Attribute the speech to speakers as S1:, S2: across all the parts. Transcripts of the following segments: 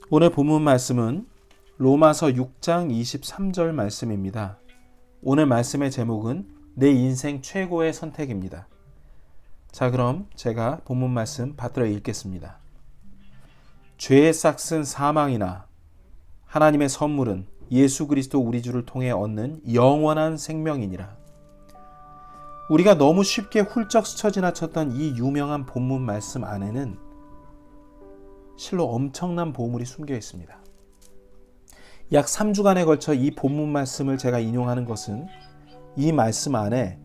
S1: 오늘 본문 말씀은 로마서 6장 23절 말씀입니다. 오늘 말씀의 제목은 내 인생 최고의 선택입니다. 자, 그럼 제가 본문 말씀 받들어 읽겠습니다. 죄의 싹슨 사망이나 하나님의 선물은 예수 그리스도 우리 주를 통해 얻는 영원한 생명이니라. 우리가 너무 쉽게 훌쩍 스쳐 지나쳤던 이 유명한 본문 말씀 안에는 실로 엄청난 보물이 숨겨 있습니다. 약 3주간에 걸쳐 이 본문 말씀을 제가 인용하는 것은 이 말씀 안에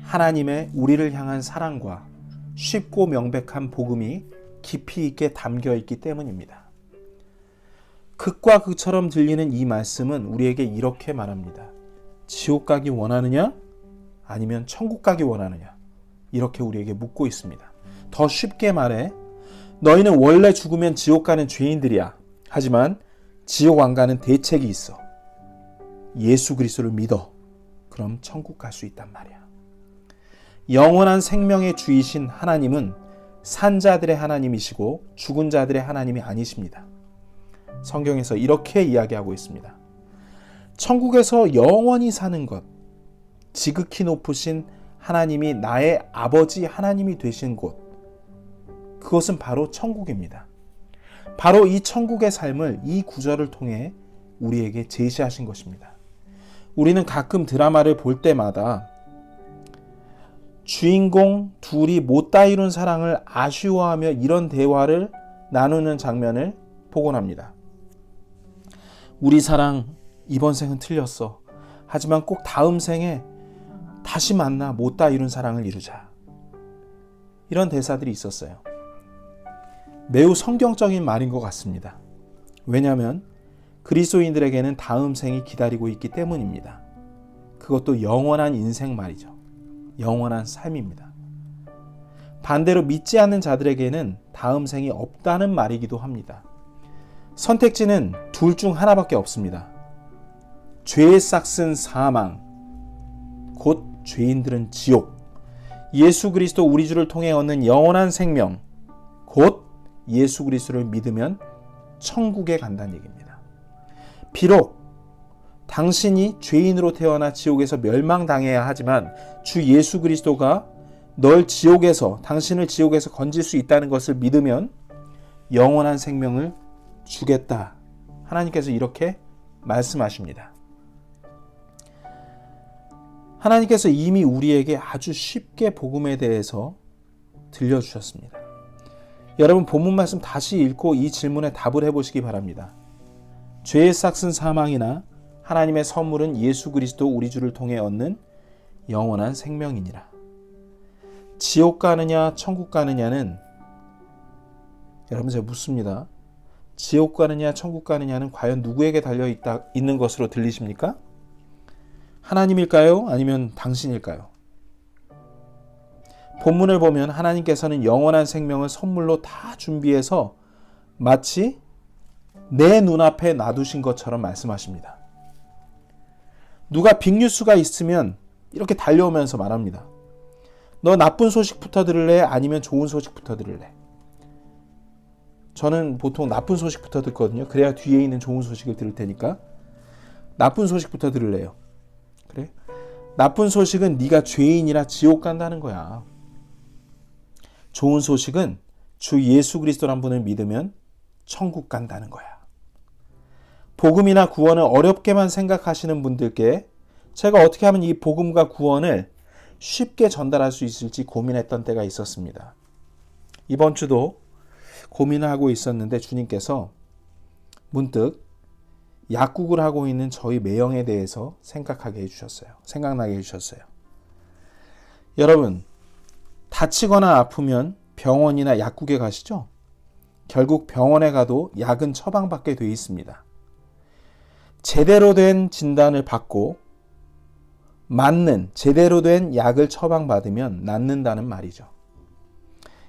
S1: 하나님의 우리를 향한 사랑과 쉽고 명백한 복음이 깊이 있게 담겨 있기 때문입니다. 극과 극처럼 들리는 이 말씀은 우리에게 이렇게 말합니다. 지옥 가기 원하느냐? 아니면 천국 가기 원하느냐? 이렇게 우리에게 묻고 있습니다. 더 쉽게 말해 너희는 원래 죽으면 지옥 가는 죄인들이야. 하지만 지옥 안 가는 대책이 있어. 예수 그리스도를 믿어. 그럼 천국 갈 수 있단 말이야. 영원한 생명의 주이신 하나님은 산 자들의 하나님이시고 죽은 자들의 하나님이 아니십니다. 성경에서 이렇게 이야기하고 있습니다. 천국에서 영원히 사는 것, 지극히 높으신 하나님이 나의 아버지 하나님이 되신 곳, 그것은 바로 천국입니다. 바로 이 천국의 삶을 이 구절을 통해 우리에게 제시하신 것입니다. 우리는 가끔 드라마를 볼 때마다 주인공 둘이 못다 이룬 사랑을 아쉬워하며 이런 대화를 나누는 장면을 보곤 합니다. 우리 사랑 이번 생은 틀렸어. 하지만 꼭 다음 생에 다시 만나 못다 이룬 사랑을 이루자. 이런 대사들이 있었어요. 매우 성경적인 말인 것 같습니다. 왜냐하면 그리스도인들에게는 다음 생이 기다리고 있기 때문입니다. 그것도 영원한 인생 말이죠. 영원한 삶입니다. 반대로 믿지 않는 자들에게는 다음 생이 없다는 말이기도 합니다. 선택지는 둘 중 하나밖에 없습니다. 죄의 싹슨 사망, 곧 죄인들은 지옥, 예수 그리스도 우리 주를 통해 얻는 영원한 생명, 곧 예수 그리스도를 믿으면 천국에 간다는 얘기입니다. 비록 당신이 죄인으로 태어나 지옥에서 멸망당해야 하지만 주 예수 그리스도가 당신을 지옥에서 건질 수 있다는 것을 믿으면 영원한 생명을 주겠다. 하나님께서 이렇게 말씀하십니다. 하나님께서 이미 우리에게 아주 쉽게 복음에 대해서 들려주셨습니다. 여러분 본문 말씀 다시 읽고 이 질문에 답을 해보시기 바랍니다. 죄의 싹슨 사망이나 하나님의 선물은 예수 그리스도 우리 주를 통해 얻는 영원한 생명이니라. 지옥 가느냐 천국 가느냐는 여러분 제가 묻습니다. 지옥 가느냐 천국 가느냐는 과연 누구에게 있는 것으로 들리십니까? 하나님일까요? 아니면 당신일까요? 본문을 보면 하나님께서는 영원한 생명을 선물로 다 준비해서 마치 내 눈앞에 놔두신 것처럼 말씀하십니다. 누가 빅뉴스가 있으면 이렇게 달려오면서 말합니다. 너 나쁜 소식부터 들을래? 아니면 좋은 소식부터 들을래? 저는 보통 나쁜 소식부터 듣거든요. 그래야 뒤에 있는 좋은 소식을 들을 테니까. 나쁜 소식부터 들을래요. 그래? 나쁜 소식은 네가 죄인이라 지옥 간다는 거야. 좋은 소식은 주 예수 그리스도란 분을 믿으면 천국 간다는 거야. 복음이나 구원을 어렵게만 생각하시는 분들께 제가 어떻게 하면 이 복음과 구원을 쉽게 전달할 수 있을지 고민했던 때가 있었습니다. 이번 주도 고민을 하고 있었는데 주님께서 문득 약국을 하고 있는 저희 매형에 대해서 생각나게 해주셨어요. 여러분, 다치거나 아프면 병원이나 약국에 가시죠? 결국 병원에 가도 약은 처방받게 돼 있습니다. 제대로 된 진단을 받고 제대로 된 약을 처방받으면 낫는다는 말이죠.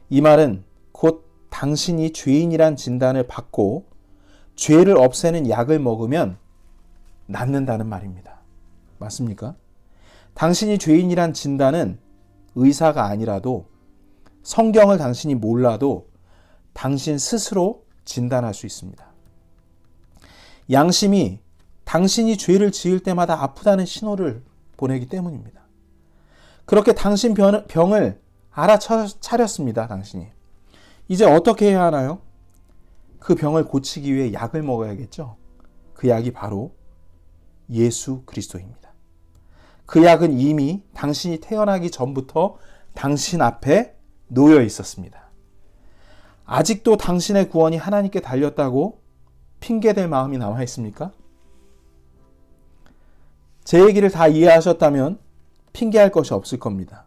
S1: 이 말은 곧 당신이 죄인이란 진단을 받고 죄를 없애는 약을 먹으면 낫는다는 말입니다. 맞습니까? 당신이 죄인이란 진단은 의사가 아니라도 성경을 당신이 몰라도 당신 스스로 진단할 수 있습니다. 양심이 당신이 죄를 지을 때마다 아프다는 신호를 보내기 때문입니다. 그렇게 당신 병을 알아차렸습니다. 당신이. 이제 어떻게 해야 하나요? 그 병을 고치기 위해 약을 먹어야겠죠. 그 약이 바로 예수 그리스도입니다. 그 약은 이미 당신이 태어나기 전부터 당신 앞에 놓여 있었습니다. 아직도 당신의 구원이 하나님께 달렸다고 핑계댈 마음이 남아 있습니까? 제 얘기를 다 이해하셨다면 핑계할 것이 없을 겁니다.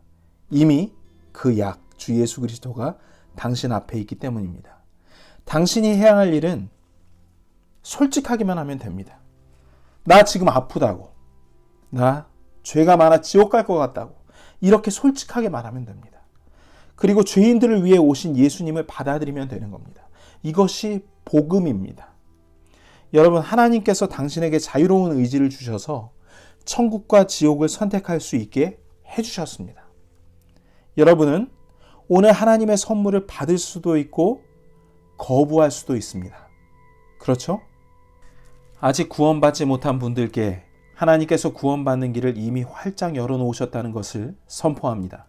S1: 이미 그 약, 주 예수 그리스도가 당신 앞에 있기 때문입니다. 당신이 해야 할 일은 솔직하기만 하면 됩니다. 나 지금 아프다고. 나 죄가 많아 지옥 갈 것 같다고. 이렇게 솔직하게 말하면 됩니다. 그리고 죄인들을 위해 오신 예수님을 받아들이면 되는 겁니다. 이것이 복음입니다. 여러분, 하나님께서 당신에게 자유로운 의지를 주셔서 천국과 지옥을 선택할 수 있게 해주셨습니다. 여러분은 오늘 하나님의 선물을 받을 수도 있고 거부할 수도 있습니다. 그렇죠? 아직 구원받지 못한 분들께 하나님께서 구원받는 길을 이미 활짝 열어놓으셨다는 것을 선포합니다.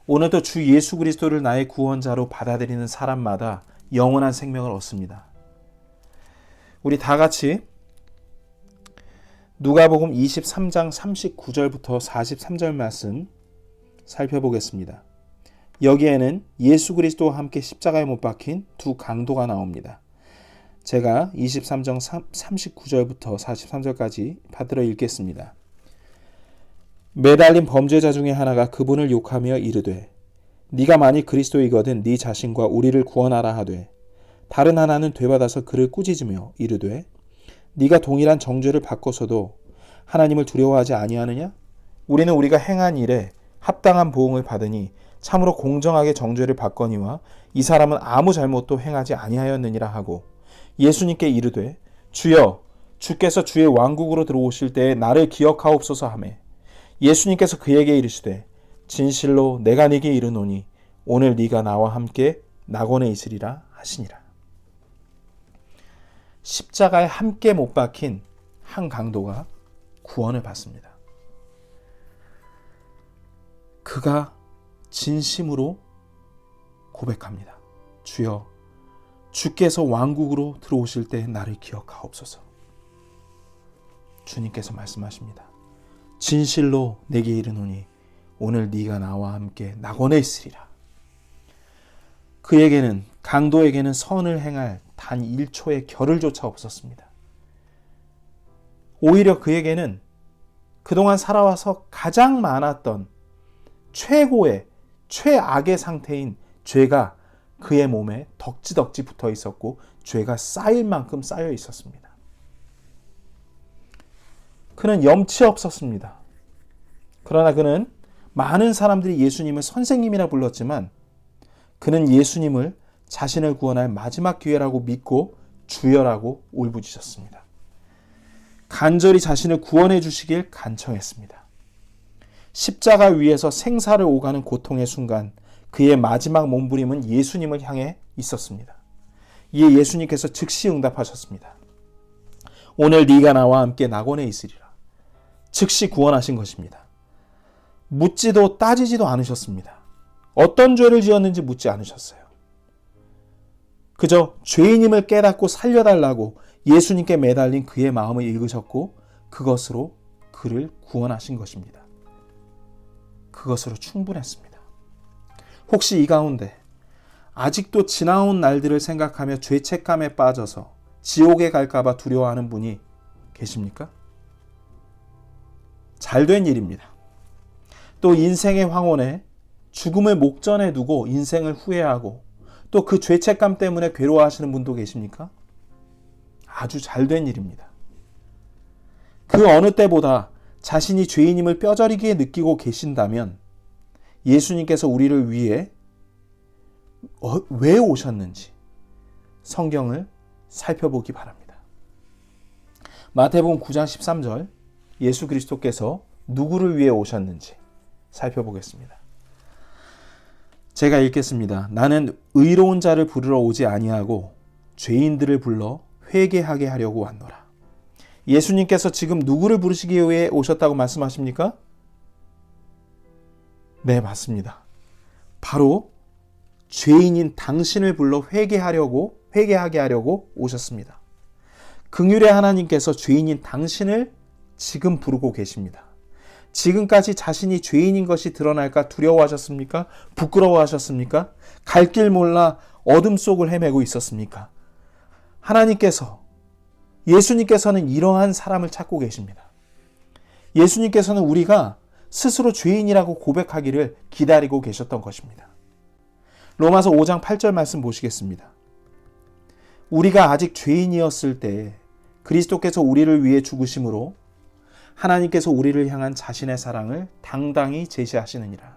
S1: 오늘도 주 예수 그리스도를 나의 구원자로 받아들이는 사람마다 영원한 생명을 얻습니다. 우리 다 같이 누가복음 23장 39절부터 43절 말씀 살펴보겠습니다. 여기에는 예수 그리스도와 함께 십자가에 못 박힌 두 강도가 나옵니다. 제가 23장 39절부터 43절까지 받들어 읽겠습니다. 매달린 범죄자 중에 하나가 그분을 욕하며 이르되 네가 만일 그리스도이거든 네 자신과 우리를 구원하라 하되 다른 하나는 되받아서 그를 꾸짖으며 이르되 네가 동일한 정죄를 받고서도 하나님을 두려워하지 아니하느냐? 우리는 우리가 행한 일에 합당한 보응을 받으니 참으로 공정하게 정죄를 받거니와 이 사람은 아무 잘못도 행하지 아니하였느니라 하고 예수님께 이르되 주여 주께서 주의 왕국으로 들어오실 때에 나를 기억하옵소서 하매 예수님께서 그에게 이르시되 진실로 내가 네게 이르노니 오늘 네가 나와 함께 낙원에 있으리라 하시니라. 십자가에 함께 못 박힌 한 강도가 구원을 받습니다. 그가 진심으로 고백합니다. 주여 주께서 왕국으로 들어오실 때 나를 기억하옵소서. 주님께서 말씀하십니다. 진실로 내게 이르노니 오늘 네가 나와 함께 낙원에 있으리라. 그에게는 강도에게는 선을 행할 단 1초의 겨를조차 없었습니다. 오히려 그에게는 그동안 살아와서 가장 많았던 최고의 최악의 상태인 죄가 그의 몸에 덕지덕지 붙어 있었고 죄가 쌓일 만큼 쌓여 있었습니다. 그는 염치 없었습니다. 그러나 그는 많은 사람들이 예수님을 선생님이라 불렀지만 그는 예수님을 자신을 구원할 마지막 기회라고 믿고 주여라고 울부짖었습니다. 간절히 자신을 구원해 주시길 간청했습니다. 십자가 위에서 생사를 오가는 고통의 순간 그의 마지막 몸부림은 예수님을 향해 있었습니다. 이에 예수님께서 즉시 응답하셨습니다. 오늘 네가 나와 함께 낙원에 있으리라. 즉시 구원하신 것입니다. 묻지도 따지지도 않으셨습니다. 어떤 죄를 지었는지 묻지 않으셨어요. 그저 죄인임을 깨닫고 살려달라고 예수님께 매달린 그의 마음을 읽으셨고 그것으로 그를 구원하신 것입니다. 그것으로 충분했습니다. 혹시 이 가운데 아직도 지나온 날들을 생각하며 죄책감에 빠져서 지옥에 갈까 봐 두려워하는 분이 계십니까? 잘된 일입니다. 또 인생의 황혼에 죽음을 목전에 두고 인생을 후회하고 또 그 죄책감 때문에 괴로워하시는 분도 계십니까? 아주 잘된 일입니다. 그 어느 때보다 자신이 죄인임을 뼈저리게 느끼고 계신다면 예수님께서 우리를 위해 왜 오셨는지 성경을 살펴보기 바랍니다. 마태복음 9장 13절 예수 그리스도께서 누구를 위해 오셨는지 살펴보겠습니다. 제가 읽겠습니다. 나는 의로운 자를 부르러 오지 아니하고 죄인들을 불러 회개하게 하려고 왔노라. 예수님께서 지금 누구를 부르시기 위해 오셨다고 말씀하십니까? 네, 맞습니다. 바로 죄인인 당신을 불러 회개하게 하려고 오셨습니다. 긍휼의 하나님께서 죄인인 당신을 지금 부르고 계십니다. 지금까지 자신이 죄인인 것이 드러날까 두려워하셨습니까? 부끄러워하셨습니까? 갈 길 몰라 어둠 속을 헤매고 있었습니까? 예수님께서는 이러한 사람을 찾고 계십니다. 예수님께서는 우리가 스스로 죄인이라고 고백하기를 기다리고 계셨던 것입니다. 로마서 5장 8절 말씀 보시겠습니다. 우리가 아직 죄인이었을 때 그리스도께서 우리를 위해 죽으심으로 하나님께서 우리를 향한 자신의 사랑을 당당히 제시하시느니라.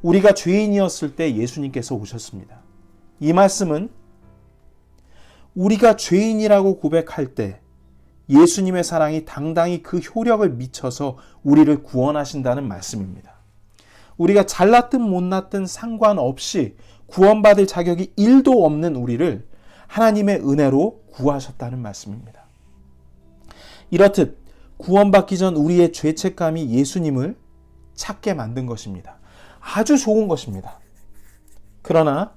S1: 우리가 죄인이었을 때 예수님께서 오셨습니다. 이 말씀은 우리가 죄인이라고 고백할 때 예수님의 사랑이 당당히 그 효력을 미쳐서 우리를 구원하신다는 말씀입니다. 우리가 잘났든 못났든 상관없이 구원받을 자격이 1도 없는 우리를 하나님의 은혜로 구하셨다는 말씀입니다. 이렇듯 구원받기 전 우리의 죄책감이 예수님을 찾게 만든 것입니다. 아주 좋은 것입니다. 그러나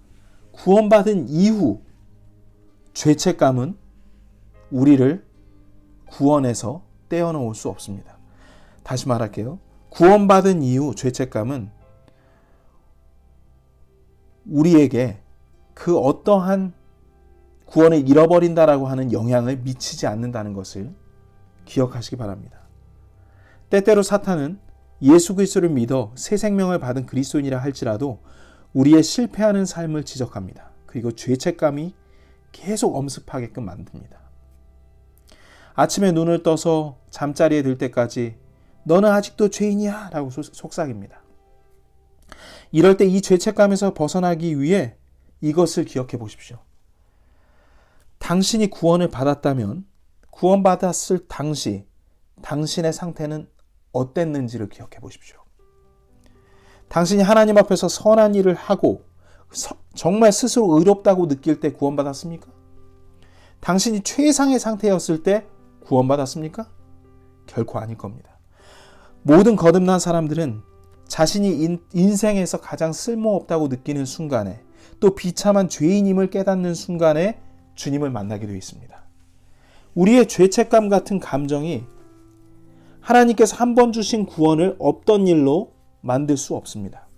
S1: 구원받은 이후 죄책감은 우리를 구원에서 떼어놓을 수 없습니다. 다시 말할게요. 구원받은 이후 죄책감은 우리에게 그 어떠한 구원을 잃어버린다라고 하는 영향을 미치지 않는다는 것을 기억하시기 바랍니다. 때때로 사탄은 예수 그리스도를 믿어 새 생명을 받은 그리스도인이라 할지라도 우리의 실패하는 삶을 지적합니다. 그리고 죄책감이 계속 엄습하게끔 만듭니다. 아침에 눈을 떠서 잠자리에 들 때까지 너는 아직도 죄인이야 라고 속삭입니다. 이럴 때 이 죄책감에서 벗어나기 위해 이것을 기억해 보십시오. 당신이 구원을 받았다면 구원받았을 당시 당신의 상태는 어땠는지를 기억해 보십시오. 당신이 하나님 앞에서 선한 일을 하고 정말 스스로 의롭다고 느낄 때 구원받았습니까? 당신이 최상의 상태였을 때 구원받았습니까? 결코 아닐 겁니다. 모든 거듭난 사람들은 자신이 인생에서 가장 쓸모없다고 느끼는 순간에 또 비참한 죄인임을 깨닫는 순간에 주님을 만나게 되어 있습니다. 우리의 죄책감 같은 감정이 하나님께서 한 번 주신 구원을 없던 일로 만들 수 없습니다.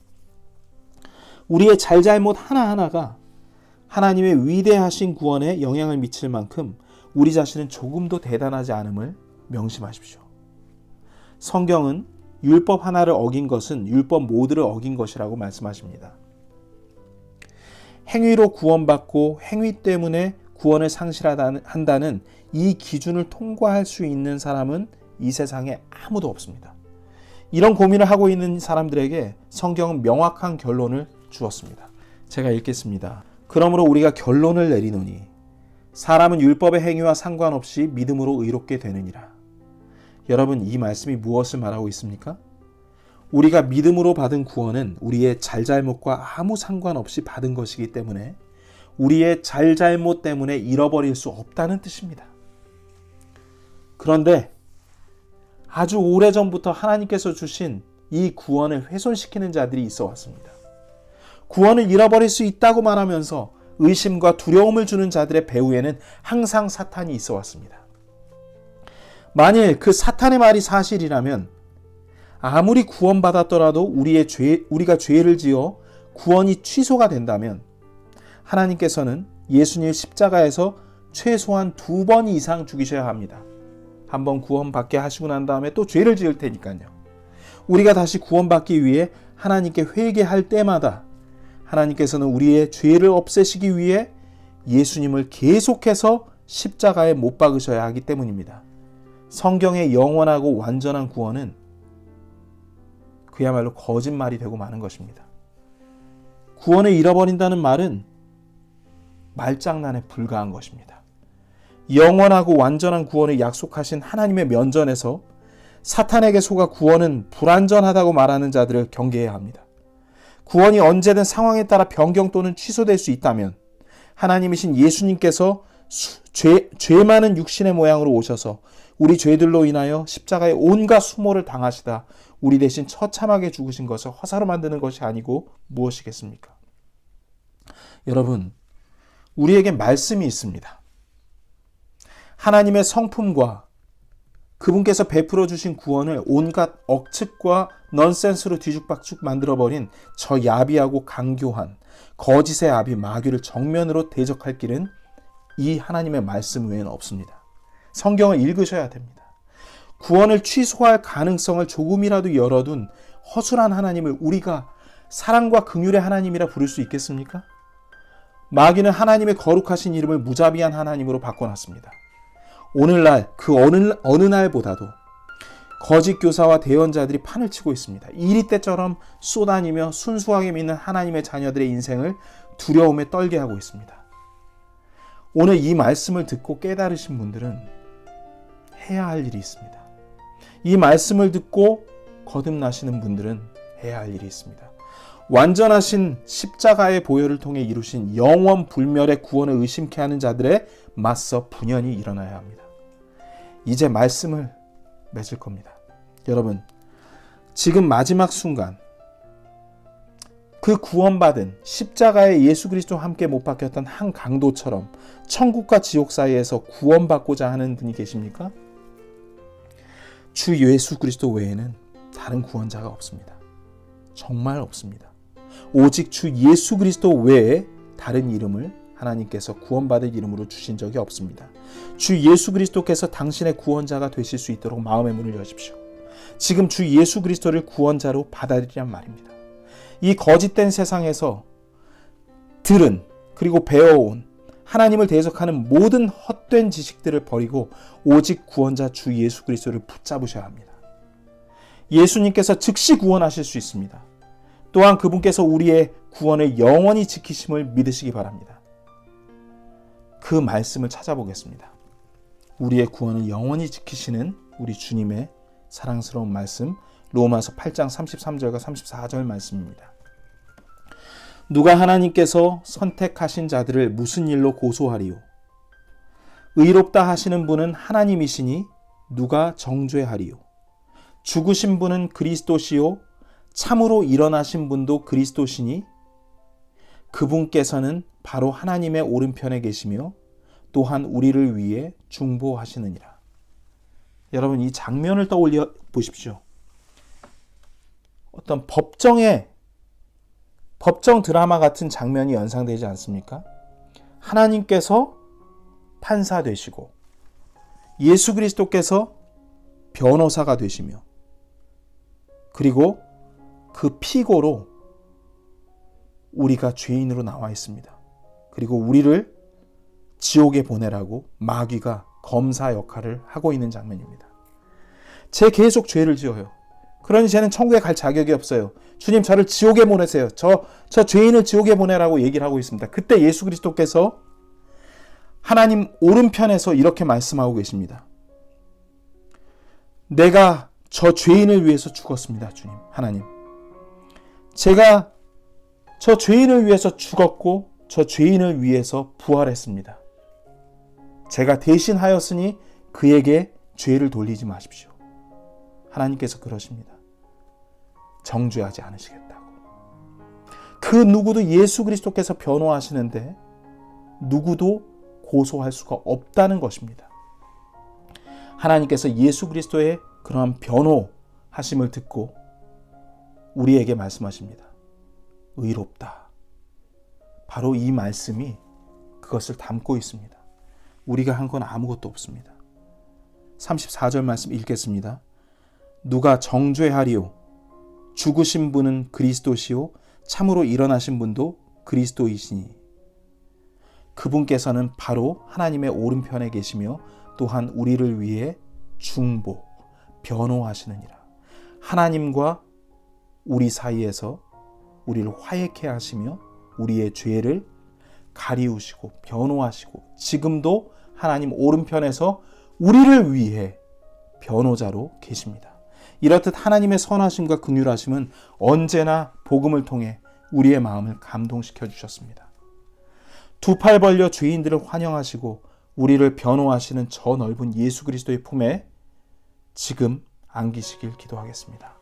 S1: 우리의 잘잘못 하나하나가 하나님의 위대하신 구원에 영향을 미칠 만큼 우리 자신은 조금도 대단하지 않음을 명심하십시오. 성경은 율법 하나를 어긴 것은 율법 모두를 어긴 것이라고 말씀하십니다. 행위로 구원받고 행위 때문에 구원을 상실한다는 이 기준을 통과할 수 있는 사람은 이 세상에 아무도 없습니다. 이런 고민을 하고 있는 사람들에게 성경은 명확한 결론을 주었습니다. 제가 읽겠습니다. 그러므로 우리가 결론을 내리노니 사람은 율법의 행위와 상관없이 믿음으로 의롭게 되느니라. 여러분, 이 말씀이 무엇을 말하고 있습니까? 우리가 믿음으로 받은 구원은 우리의 잘잘못과 아무 상관없이 받은 것이기 때문에 우리의 잘잘못 때문에 잃어버릴 수 없다는 뜻입니다. 그런데 아주 오래전부터 하나님께서 주신 이 구원을 훼손시키는 자들이 있어 왔습니다. 구원을 잃어버릴 수 있다고 말하면서 의심과 두려움을 주는 자들의 배후에는 항상 사탄이 있어 왔습니다. 만일 그 사탄의 말이 사실이라면 아무리 구원받았더라도 우리가 죄를 지어 구원이 취소가 된다면 하나님께서는 예수님을 십자가에서 최소한 2번 이상 죽이셔야 합니다. 한번 구원받게 하시고 난 다음에 또 죄를 지을 테니까요. 우리가 다시 구원받기 위해 하나님께 회개할 때마다 하나님께서는 우리의 죄를 없애시기 위해 예수님을 계속해서 십자가에 못 박으셔야 하기 때문입니다. 성경의 영원하고 완전한 구원은 그야말로 거짓말이 되고 마는 것입니다. 구원을 잃어버린다는 말은 말장난에 불과한 것입니다. 영원하고 완전한 구원을 약속하신 하나님의 면전에서 사탄에게 속아 구원은 불완전하다고 말하는 자들을 경계해야 합니다. 구원이 언제든 상황에 따라 변경 또는 취소될 수 있다면 하나님이신 예수님께서 죄 많은 육신의 모양으로 오셔서 우리 죄들로 인하여 십자가에 온갖 수모를 당하시다 우리 대신 처참하게 죽으신 것을 허사로 만드는 것이 아니고 무엇이겠습니까? 여러분, 우리에게 말씀이 있습니다. 하나님의 성품과 그분께서 베풀어 주신 구원을 온갖 억측과 넌센스로 뒤죽박죽 만들어버린 저 야비하고 강교한 거짓의 아비 마귀를 정면으로 대적할 길은 이 하나님의 말씀 외에는 없습니다. 성경을 읽으셔야 됩니다. 구원을 취소할 가능성을 조금이라도 열어둔 허술한 하나님을 우리가 사랑과 긍휼의 하나님이라 부를 수 있겠습니까? 마귀는 하나님의 거룩하신 이름을 무자비한 하나님으로 바꿔놨습니다. 오늘날 그 어느 날보다도 거짓 교사와 대언자들이 판을 치고 있습니다. 이리 때처럼 쏘다니며 순수하게 믿는 하나님의 자녀들의 인생을 두려움에 떨게 하고 있습니다. 오늘 이 말씀을 듣고 깨달으신 분들은 해야 할 일이 있습니다. 이 말씀을 듣고 거듭나시는 분들은 해야 할 일이 있습니다. 완전하신 십자가의 보혈을 통해 이루신 영원 불멸의 구원을 의심케 하는 자들의 맞서 분연히 일어나야 합니다. 이제 말씀을 맺을 겁니다. 여러분, 지금 마지막 순간 그 구원받은 십자가에 예수 그리스도와 함께 못 박혔던 한 강도처럼 천국과 지옥 사이에서 구원받고자 하는 분이 계십니까? 주 예수 그리스도 외에는 다른 구원자가 없습니다. 정말 없습니다. 오직 주 예수 그리스도 외에 다른 이름을 하나님께서 구원받을 이름으로 주신 적이 없습니다. 주 예수 그리스도께서 당신의 구원자가 되실 수 있도록 마음의 문을 여십시오. 지금 주 예수 그리스도를 구원자로 받아들이란 말입니다. 이 거짓된 세상에서 들은 그리고 배워온 하나님을 대적하는 모든 헛된 지식들을 버리고 오직 구원자 주 예수 그리스도를 붙잡으셔야 합니다. 예수님께서 즉시 구원하실 수 있습니다. 또한 그분께서 우리의 구원을 영원히 지키심을 믿으시기 바랍니다. 그 말씀을 찾아보겠습니다. 우리의 구원을 영원히 지키시는 우리 주님의 사랑스러운 말씀, 로마서 8장 33절과 34절 말씀입니다. 누가 하나님께서 선택하신 자들을 무슨 일로 고소하리요? 의롭다 하시는 분은 하나님이시니 누가 정죄하리요? 죽으신 분은 그리스도시요 참으로 일어나신 분도 그리스도시니 그분께서는 바로 하나님의 오른편에 계시며 또한 우리를 위해 중보하시느니라. 여러분, 이 장면을 떠올려 보십시오. 어떤 법정 드라마 같은 장면이 연상되지 않습니까? 하나님께서 판사 되시고 예수 그리스도께서 변호사가 되시며 그리고 그 피고로 우리가 죄인으로 나와 있습니다. 그리고 우리를 지옥에 보내라고 마귀가 검사 역할을 하고 있는 장면입니다. 제 계속 죄를 지어요. 그러니 쟤는 천국에 갈 자격이 없어요. 주님, 저를 지옥에 보내세요. 저 죄인을 지옥에 보내라고 얘기를 하고 있습니다. 그때 예수 그리스도께서 하나님 오른편에서 이렇게 말씀하고 계십니다. 내가 저 죄인을 위해서 죽었습니다. 주님, 하나님. 제가 저 죄인을 위해서 죽었고 저 죄인을 위해서 부활했습니다. 제가 대신하였으니 그에게 죄를 돌리지 마십시오. 하나님께서 그러십니다. 정죄하지 않으시겠다고. 그 누구도 예수 그리스도께서 변호하시는데 누구도 고소할 수가 없다는 것입니다. 하나님께서 예수 그리스도의 그러한 변호하심을 듣고 우리에게 말씀하십니다. 의롭다. 바로 이 말씀이 그것을 담고 있습니다. 우리가 한 건 아무것도 없습니다. 34절 말씀 읽겠습니다. 누가 정죄하리요? 죽으신 분은 그리스도시요 참으로 일어나신 분도 그리스도이시니 그분께서는 바로 하나님의 오른편에 계시며 또한 우리를 위해 중보, 변호하시느니라. 하나님과 우리 사이에서 우리를 화해케 하시며 우리의 죄를 가리우시고 변호하시고 지금도 하나님 오른편에서 우리를 위해 변호자로 계십니다. 이렇듯 하나님의 선하심과 긍휼하심은 언제나 복음을 통해 우리의 마음을 감동시켜 주셨습니다. 두 팔 벌려 죄인들을 환영하시고 우리를 변호하시는 저 넓은 예수 그리스도의 품에 지금 안기시길 기도하겠습니다.